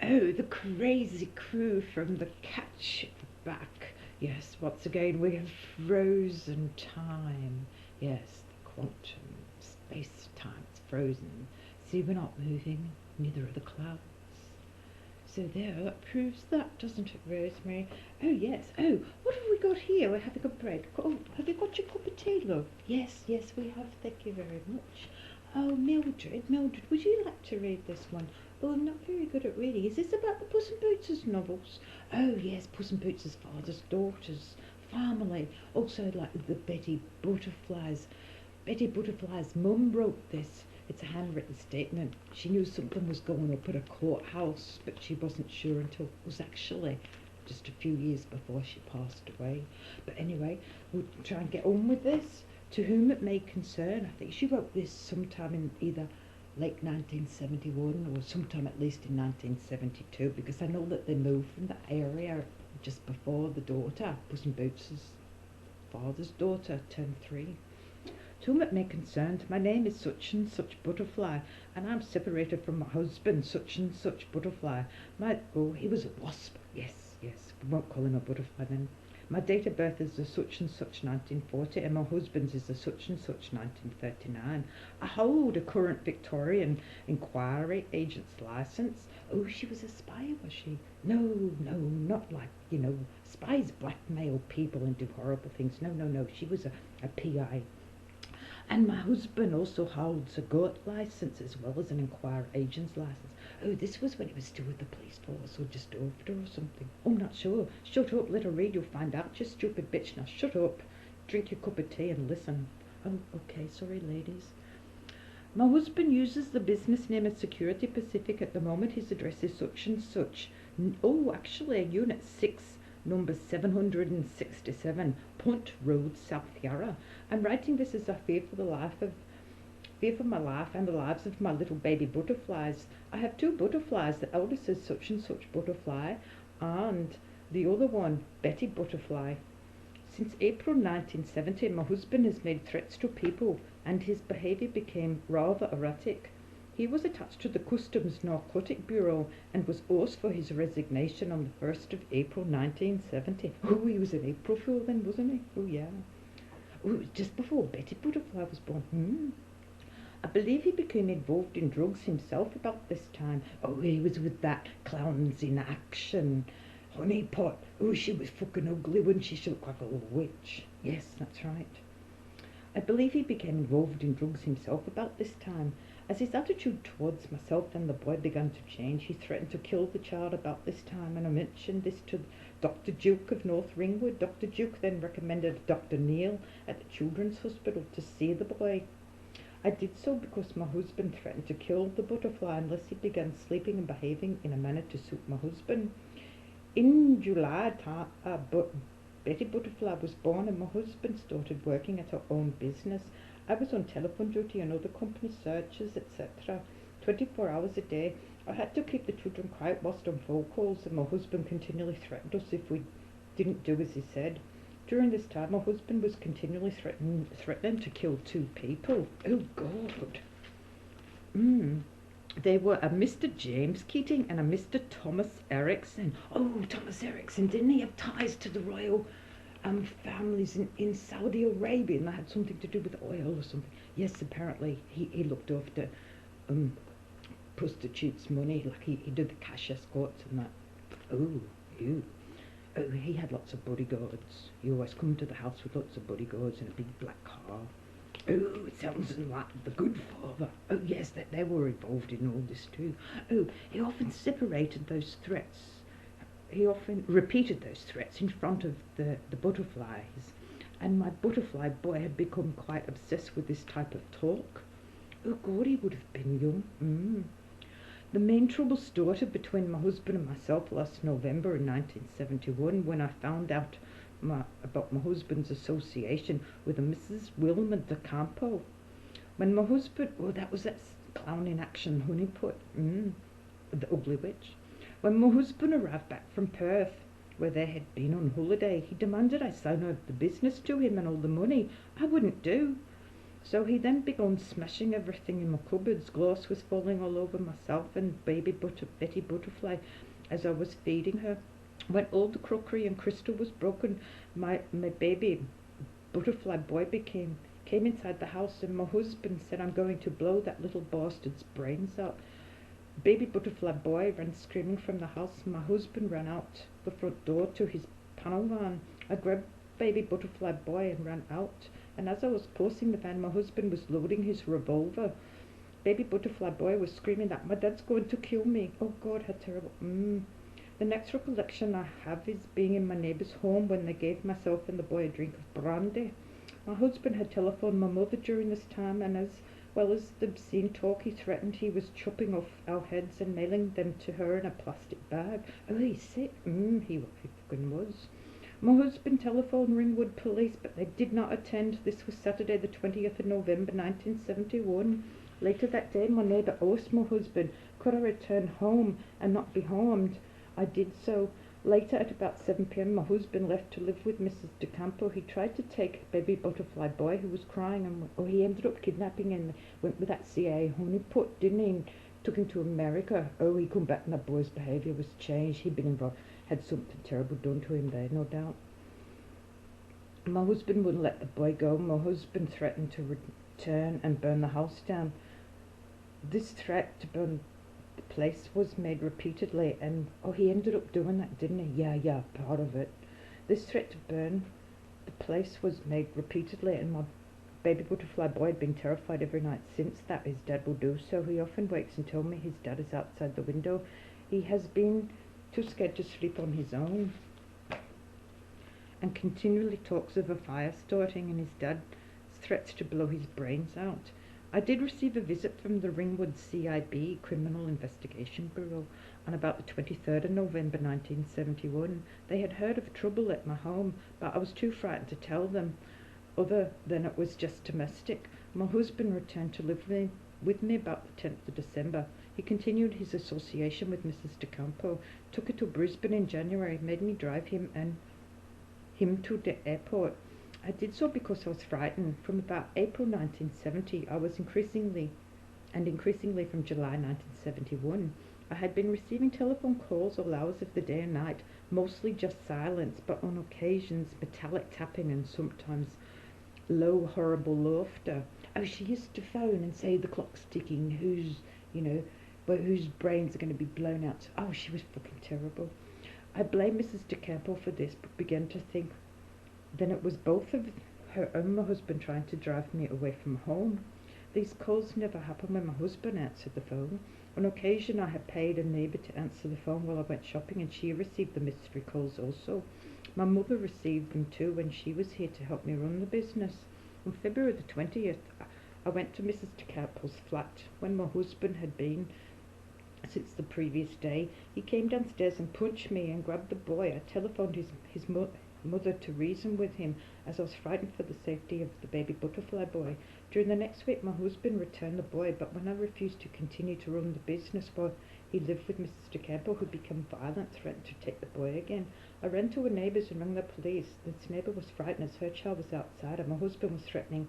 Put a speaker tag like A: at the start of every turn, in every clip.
A: Oh, the crazy crew from the catch back. Yes, once again we have frozen time. Yes, the quantum space-time's frozen. See, we're not moving, neither are the clouds. So there, that proves that, doesn't it, Rosemary? Oh, yes. Oh, what have we got here? We're having a break. Oh, have you got your cup of tea, love? Yes, yes, we have. Thank you very much. Oh, Mildred, would you like to read this one? Oh, I'm not very good at reading. Is this about the Puss in Boots' novels? Oh, yes, Puss in Boots' father's daughters, family. Also, like the Betty Butterflies. Betty Butterfly's mum wrote this. It's a handwritten statement. She knew something was going up at a courthouse, but she wasn't sure until it was actually just a few years before she passed away. But anyway, we'll try and get on with this. To whom it may concern, I think she wrote this sometime in either late 1971 or sometime at least in 1972, because I know that they moved from that area just before the daughter, Puss in Boots' father's daughter, turned 3. To whom it may concern, my name is such and such Butterfly, and I'm separated from my husband, such and such Butterfly. He was a wasp. Yes, yes, we won't call him a butterfly then. My date of birth is the such and such 1940, and my husband's is the such and such 1939. I hold a current Victorian inquiry agent's license. Oh, she was a spy, was she? No, no, not like, spies blackmail people and do horrible things. No, no, no, she was a PI. And my husband also holds a goat license as well as an inquiry agent's license. Oh, this was when he was still with the police force, or just after or something. Oh, not sure. Shut up, let her read, you'll find out, you stupid bitch. Now shut up, drink your cup of tea and listen. Oh, okay, sorry ladies. My husband uses the business name of Security Pacific. At the moment his address is such and such. Oh, actually, Unit 6, number 767, Punt Road, South Yarra. I'm writing this as I fear for my life and the lives of my little baby butterflies. I have 2 butterflies. The eldest is such and such Butterfly, and the other one, Betty Butterfly. Since April 1970, my husband has made threats to people, and his behaviour became rather erratic. He was attached to the Customs Narcotic Bureau and was asked for his resignation on the 1st of April 1970. Oh, he was an April Fool then, wasn't he? Oh, yeah. Oh, it was just before Betty Butterfly was born. I believe he became involved in drugs himself about this time. Oh, he was with that Clowns in Action. Honeypot. Oh, she was fucking ugly, wasn't she? She looked like a little witch. Yes, that's right. I believe he became involved in drugs himself about this time. As his attitude towards myself and the boy began to change, he threatened to kill the child about this time, and I mentioned this to Dr. Duke of North Ringwood. Dr. Duke then recommended Dr. Neil at the Children's Hospital to see the boy. I did so because my husband threatened to kill the butterfly unless he began sleeping and behaving in a manner to suit my husband. In July, Betty Butterfly was born, and my husband started working at her own business. I was on telephone duty and other company searches, etc. 24 hours a day. I had to keep the children quiet whilst on phone calls, and my husband continually threatened us if we didn't do as he said. During this time, my husband was continually threatening to kill 2 people. Oh, God. They were a Mr. James Keating and a Mr. Thomas Erickson. Oh, Thomas Erickson, didn't he have ties to the royal families in Saudi Arabia, and that had something to do with oil or something? Yes, apparently he looked after prostitutes' money, like he did the cash escorts and that. Oh, ew. Oh, he had lots of bodyguards. He always come to the house with lots of bodyguards in a big black car. Oh, it sounds like the good father. Oh, yes, that they were involved in all this too. Oh, he often repeated those threats in front of the butterflies. And my butterfly boy had become quite obsessed with this type of talk. Oh, God, he would have been young. The main trouble started between my husband and myself last November in 1971 when I found out about my husband's association with a Mrs. Wilma de Campo. When my husband, that was that Clown in Action Honeypot, the ugly witch. When my husband arrived back from Perth, where they had been on holiday, he demanded I sign over the business to him and all the money. I wouldn't do. So he then began smashing everything in my cupboards. Glass was falling all over myself and Betty Butterfly as I was feeding her. When all the crockery and crystal was broken, my baby butterfly boy came inside the house, and my husband said, "I'm going to blow that little bastard's brains out." Baby butterfly boy ran screaming from the house. My husband ran out the front door to his panel van. I grabbed baby butterfly boy and ran out. And as I was passing the van, my husband was loading his revolver. Baby butterfly boy was screaming that my dad's going to kill me. Oh God, how terrible. The next recollection I have is being in my neighbour's home when they gave myself and the boy a drink of brandy. My husband had telephoned my mother during this time, and as well as the obscene talk, he threatened he was chopping off our heads and mailing them to her in a plastic bag. Oh, he's sick. He fucking was. My husband telephoned Ringwood Police, but they did not attend. This was Saturday the 20th of November 1971. Later that day, my neighbour asked my husband, could I return home and not be harmed? I did so. Later, at about 7 p.m, my husband left to live with Mrs. De Campo. He tried to take baby butterfly boy who was crying, and he ended up kidnapping him. Went with that CIA honeypot, didn't he? And took him to America. Oh, he come back and that boy's behaviour was changed. He'd been involved, had something terrible done to him there, no doubt. My husband wouldn't let the boy go. My husband threatened to return and burn the house down. This threat to burn the place was made repeatedly, and he ended up doing that, didn't he? Yeah, part of it. This threat to burn the place was made repeatedly, and my baby butterfly boy had been terrified every night since that his dad will do so. He often wakes and tells me his dad is outside the window. He has been too scared to sleep on his own, and continually talks of a fire starting and his dad's threats to blow his brains out. I did receive a visit from the Ringwood CIB, Criminal Investigation Bureau, on about the 23rd of November 1971. They had heard of trouble at my home, but I was too frightened to tell them, other than it was just domestic. My husband returned to live with me about the 10th of December. He continued his association with Mrs. De Campo, took her to Brisbane in January, made me drive him to the airport. I did so because I was frightened. From about April 1970, I was increasingly from July 1971, I had been receiving telephone calls all hours of the day and night, mostly just silence, but on occasions metallic tapping and sometimes low, horrible laughter. Oh, she used to phone and say the clock's ticking, whose brains are going to be blown out. Oh, she was fucking terrible. I blamed Mrs. De Campo for this, but began to think then it was both of her and my husband trying to drive me away from home. These calls never happened when my husband answered the phone. On occasion I had paid a neighbour to answer the phone while I went shopping, and she received the mystery calls also. My mother received them too when she was here to help me run the business. On February the 20th, I went to Mrs. De Campo's flat when my husband had been since the previous day. He came downstairs and punched me and grabbed the boy. I telephoned his mother to reason with him, as I was frightened for the safety of the baby butterfly boy. During the next week, my husband returned the boy, but when I refused to continue to run the business while he lived with Mrs. De Campo, who became violent, threatened to take the boy again. I ran to a neighbour's and rang the police. This neighbour was frightened as her child was outside, and my husband was threatening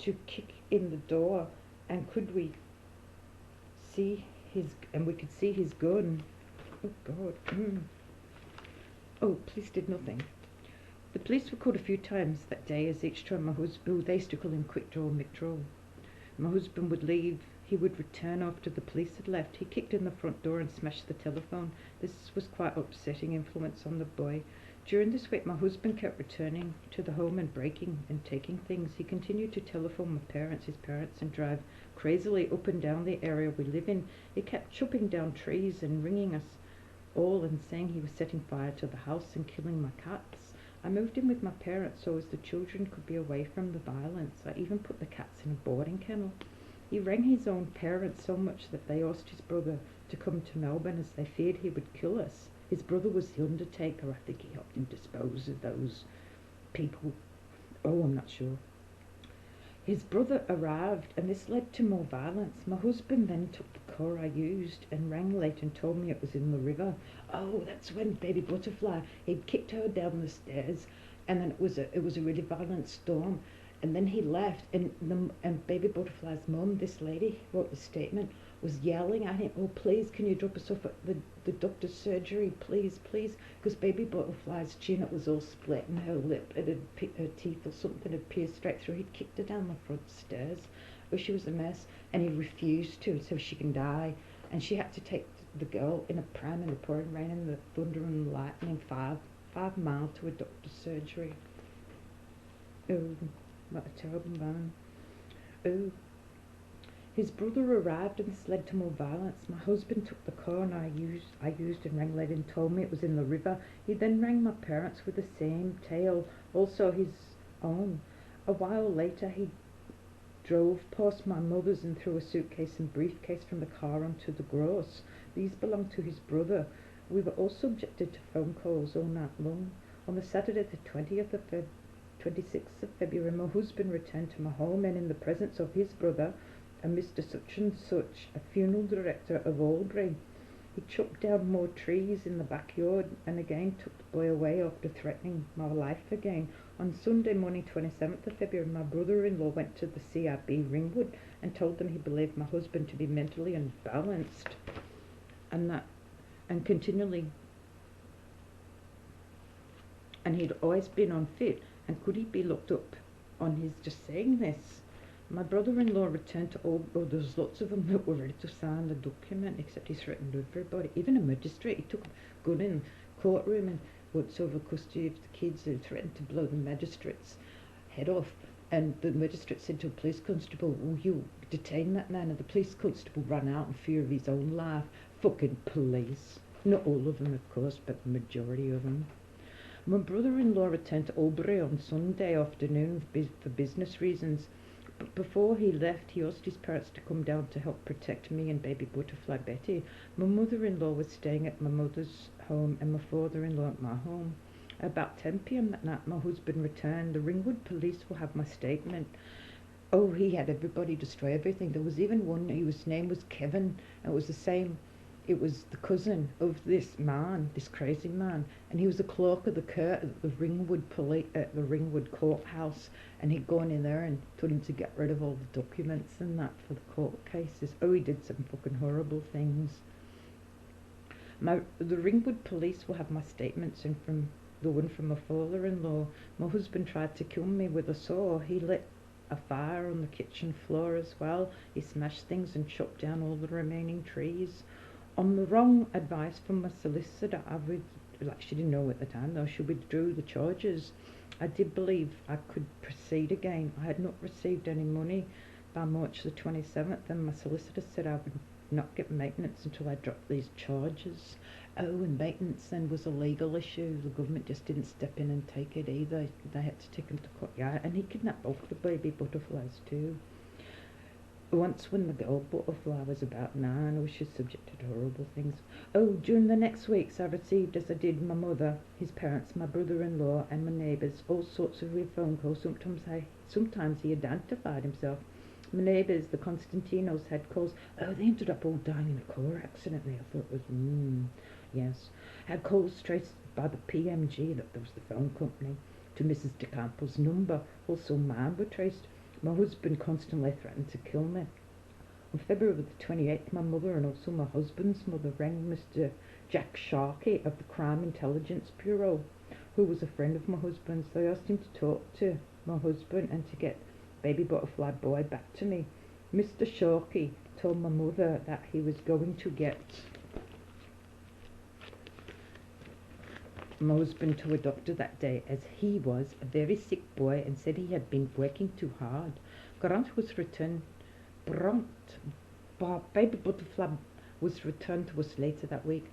A: to kick in the door, and we could see his gun. Oh God. Oh, police did nothing. The police were called a few times that day, as each time they used to call him Quick Draw, Mick Draw. My husband would leave. He would return after the police had left. He kicked in the front door and smashed the telephone. This was quite upsetting influence on the boy. During this week, my husband kept returning to the home and breaking and taking things. He continued to telephone his parents, and drive crazily up and down the area we live in. He kept chopping down trees and ringing us all and saying he was setting fire to the house and killing my cats. I moved in with my parents so as the children could be away from the violence. I even put the cats in a boarding kennel. He rang his own parents so much that they asked his brother to come to Melbourne, as they feared he would kill us. His brother was the undertaker. I think he helped him dispose of those people. Oh, I'm not sure. His brother arrived, and this led to more violence. My husband then took the car I used and rang late and told me it was in the river. Oh, that's when baby butterfly, he'd kicked her down the stairs, and then it was a really violent storm, And then he left, and Baby Butterfly's mum, this lady, wrote the statement, was yelling at him, oh, please, can you drop us off at the doctor's surgery, please, please, because Baby Butterfly's chin, it was all split, and her lip, her teeth or something had pierced straight through. He'd kicked her down the front stairs. Oh, she was a mess, and he refused to, so she can die. And she had to take the girl in a pram in the pouring rain and the thunder and lightning, 5 miles to a doctor's surgery. Oh, what a terrible man. Oh. His brother arrived, and this led to more violence. My husband took the car, and I used and rang Led and told me it was in the river. He then rang my parents with the same tale, also his own. A while later he drove past my mother's and threw a suitcase and briefcase from the car onto the grass. These belonged to his brother. We were all subjected to phone calls all night long. On the Saturday the 26th of February, my husband returned to my home, and in the presence of his brother and Mr. Such and Such, a funeral director of Albury, he chopped down more trees in the backyard and again took the boy away after threatening my life again. On Sunday morning, 27th of February, my brother-in-law went to the CRB Ringwood and told them he believed my husband to be mentally unbalanced and continually, and he'd always been unfit, and could he be looked up on his just saying this? My brother-in-law returned to there's lots of them that were ready to sign the document, except he threatened everybody, even a magistrate. He took a gun in the courtroom and what's over custody of the kids, and threatened to blow the magistrate's head off. And the magistrate said to a police constable, will you detain that man? And the police constable ran out in fear of his own life. Fucking police. Not all of them, of course, but the majority of them. My brother-in-law returned to Albury on Sunday afternoon for business reasons. But before he left, he asked his parents to come down to help protect me and Baby Butterfly Betty. My mother-in-law was staying at my mother's home and my father-in-law at my home. About 10 p.m. that night, my husband returned. The Ringwood police will have my statement. Oh, he had everybody destroy everything. There was even one, his name was Kevin, and it was the cousin of this man, this crazy man, and he was the clerk of the Ringwood at the Ringwood courthouse, and he'd gone in there and told him to get rid of all the documents and that for the court cases. Oh, he did some fucking horrible things. The Ringwood police will have my statements, and from the one from my father-in-law. My husband tried to kill me with a saw. He lit a fire on the kitchen floor as well. He smashed things and chopped down all the remaining trees. On the wrong advice from my solicitor, she didn't know at the time though, she withdrew the charges. I did believe I could proceed again. I had not received any money by March the 27th, and my solicitor said I would not get maintenance until I dropped these charges. Oh, and maintenance then was a legal issue. The government just didn't step in and take it either. They had to take him to court. Yeah, and he kidnapped both the baby butterflies too. Once when the girl butterfly was about 9, was she subjected to horrible things. Oh, during the next weeks I received, as I did my mother, his parents, my brother-in-law and my neighbours, all sorts of weird phone calls. Sometimes he identified himself. My neighbours, the Constantinos, had calls. Oh, they ended up all dying in a car accident. I thought it was, yes. Had calls traced by the PMG, that was the phone company, to Mrs. De Campos' number. Also mine were traced. My husband constantly threatened to kill me. On February the 28th, my mother and also my husband's mother rang Mr. Jack Sharkey of the Crime Intelligence Bureau, who was a friend of my husband's. They asked him to talk to my husband and to get baby butterfly boy back to me. Mr. Sharkey told my mother that he was going to get my husband to a doctor that day, as he was a very sick boy and said he had been working too hard. Grant was returned prompt. Baby butterfly was returned to us later that week.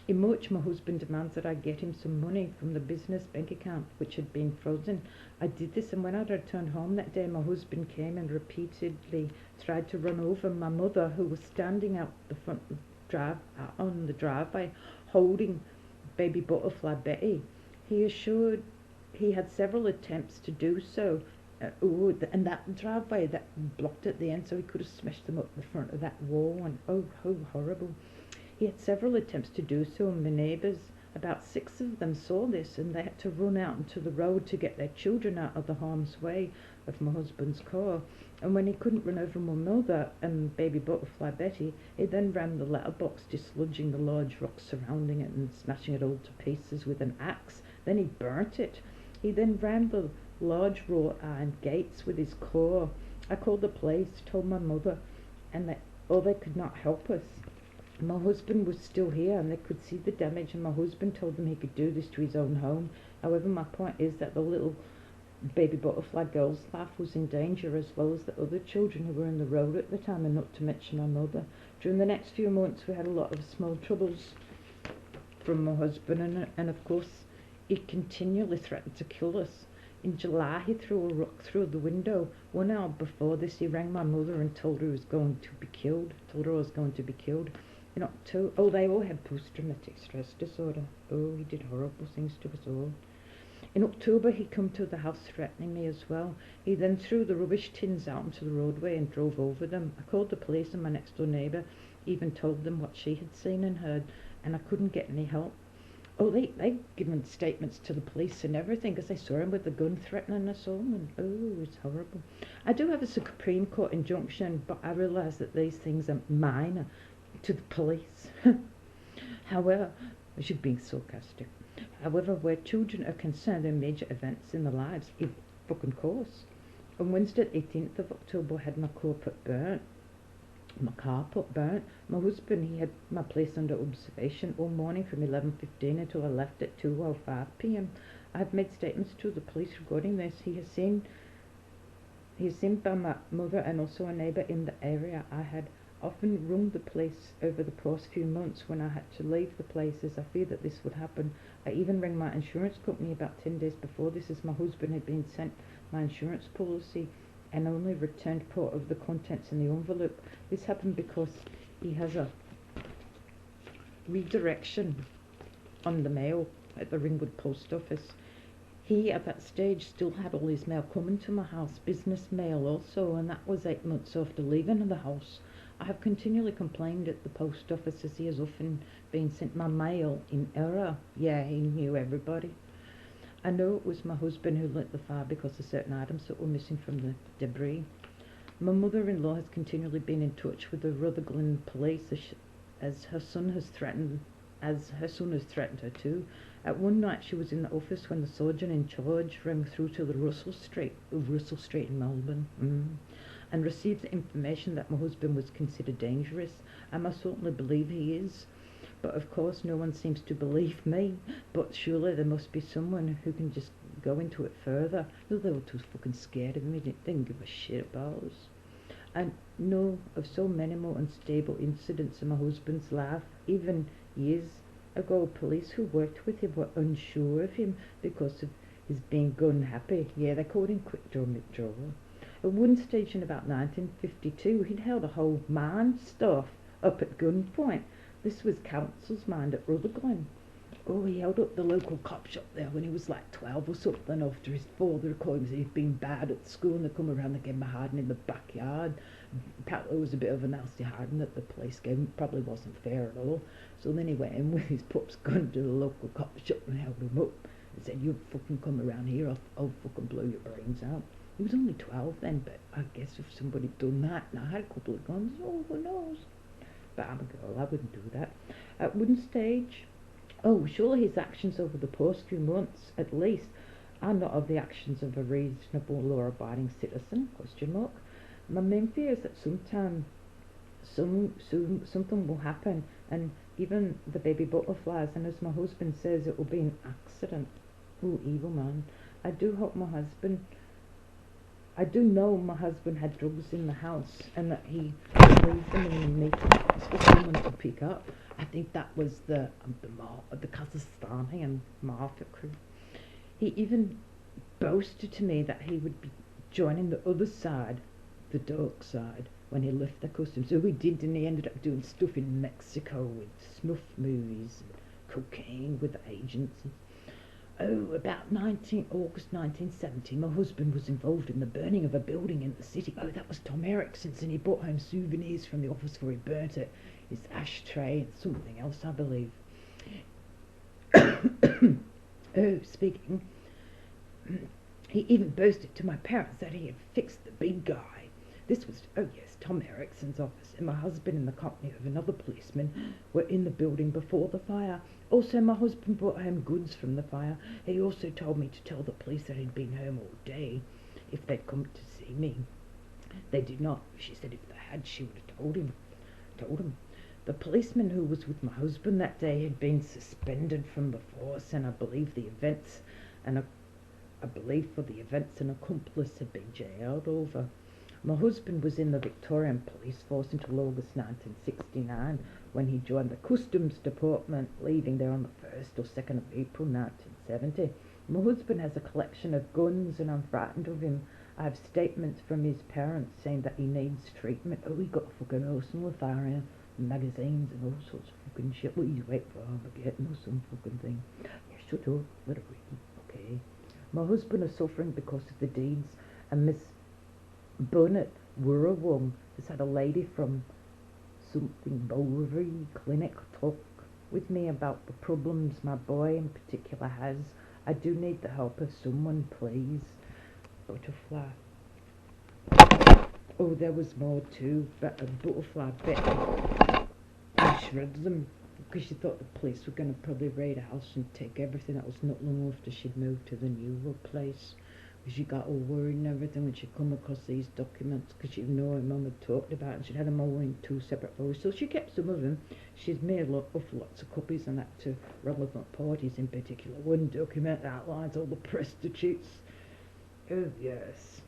A: In March, my husband demands that I get him some money from the business bank account, which had been frozen. I did this, and when I returned home that day, my husband came and repeatedly tried to run over my mother, who was standing out the front on the driveway, holding baby butterfly Betty. He assured he had several attempts to do so, and that driveway that blocked at the end, so he could have smashed them up the front of that wall, and oh, how horrible. He had several attempts to do so, and the neighbours About 6 of them saw this, and they had to run out into the road to get their children out of the harm's way of my husband's car. And when he couldn't run over my mother and baby butterfly Betty, he then ran the letterbox, dislodging the large rocks surrounding it and smashing it all to pieces with an axe. Then he burnt it. He then ran the large wrought iron gates with his claw. I called the police, told my mother, and they could not help us. My husband was still here, and they could see the damage, and my husband told them he could do this to his own home. However, my point is that the little baby butterfly girl's life was in danger, as well as the other children who were in the road at the time, and not to mention my mother. During the next few months, we had a lot of small troubles from my husband, and of course, he continually threatened to kill us. In July, he threw a rock through the window. 1 hour before this, he rang my mother and told her I was going to be killed. In October, they all had post-traumatic stress disorder. Oh, he did horrible things to us all. In October, he come to the house threatening me as well. He then threw the rubbish tins out onto the roadway and drove over them. I called the police, and my next-door neighbour even told them what she had seen and heard, and I couldn't get any help. Oh, they given statements to the police and everything, because they saw him with the gun threatening us all, and oh, it's horrible. I do have a Supreme Court injunction, but I realise that these things are minor to the police. However, I should be sarcastic. However, where children are concerned in major events in their lives, of fucking course. On Wednesday, 18th of October, I had my car put burnt. My husband, he had my place under observation all morning from 11:15 until I left at 2:05 p.m. I have made statements to the police regarding this. He is seen by my mother and also a neighbour in the area. I had often rung the police over the past few months when I had to leave the place, as I feared that this would happen. I even rang my insurance company about 10 days before this, as my husband had been sent my insurance policy and only returned part of the contents in the envelope. This happened because he has a redirection on the mail at the Ringwood post office. He, at that stage, still had all his mail coming to my house, business mail also, and that was 8 months after leaving the house. I have continually complained at the post office, as he has often been sent my mail in error. Yeah, he knew everybody. I know it was my husband who lit the fire because of certain items that were missing from the debris. My mother-in-law has continually been in touch with the Rutherglen police, as her son has threatened her too. At one night, she was in the office when the sergeant in charge rang through to the Russell Street in Melbourne, and received the information that my husband was considered dangerous. I must certainly believe he is. But of course, no one seems to believe me. But surely there must be someone who can just go into it further. No, they were too fucking scared of me. They didn't give a shit about us. I know of so many more unstable incidents in my husband's life. Even years ago, police who worked with him were unsure of him because of his being gun happy. Yeah, they called him quick draw, mid-draw. At one stage in about 1952, he'd held a whole mine staff up at gunpoint. This was council's mine at Rutherglen. Oh, he held up the local cop shop there when he was like 12 or something, after his father claims he'd been bad at school, and they come around and gave him a hiding in the backyard. Apparently it was a bit of a nasty hiding that the police gave him. Probably wasn't fair at all. So then he went in with his pup's gun to the local cop shop and held him up and said, "You fucking come around here, I'll fucking blow your brains out." He was only 12 then, but I guess if somebody'd done that and I had a couple of guns, oh, who knows? But I'm a girl, I wouldn't do that. At one stage, surely his actions over the past few months, at least, are not of the actions of a reasonable, law-abiding citizen, ? My main fear is that sometime, soon, something will happen, and even the baby butterflies, and as my husband says, it will be an accident. Oh, evil man. I do know my husband had drugs in the house, and that he leaves them in the meeting for someone to pick up. I think that was the Kazakhstani and mafia crew. He even boasted to me that he would be joining the other side, the dark side, when he left the customs. So he did, and he ended up doing stuff in Mexico with snuff movies and cocaine with the agents. About August 1970, my husband was involved in the burning of a building in the city. Oh, that was Tom Erickson's, and he brought home souvenirs from the office where he burnt it. His ashtray and something else, I believe. Oh, speaking, he even boasted to my parents that he had fixed the big guy. This was, oh yes, Tom Erickson's office, and my husband and the company of another policeman were in the building before the fire. Also, my husband brought home goods from the fire. He also told me to tell the police that he'd been home all day if they'd come to see me. They did not. She said if they had, she would have told him. The policeman who was with my husband that day had been suspended from the force, and I believe for the events an accomplice had been jailed over. My husband was in the Victorian Police Force until August 1969, when he joined the Customs Department, leaving there on the 1st or 2nd of April 1970. My husband has a collection of guns, and I'm frightened of him. I have statements from his parents saying that he needs treatment. Oh, he got a fucking arsenal of fire magazines and all sorts of fucking shit. What he's waiting for Armageddon or some fucking thing. Yeah, shut up, let it read, okay? My husband is suffering because of the deeds, and Miss Burnett Wirrawong has had a lady from something Bowery Clinic talk with me about the problems my boy in particular has. I do need the help of someone, please. Butterfly. Oh, there was more too, but a butterfly bit and shredded them because she thought the police were going to probably raid a house and take everything. That was not long after she'd moved to the newer place. She got all worried and everything when she come across these documents, because she knew her mum had talked about it, and she'd had them all in 2 separate folders. So she kept some of them. She's made lots of copies and that to relevant parties, in particular one document that outlines all the prostitutes. Oh yes.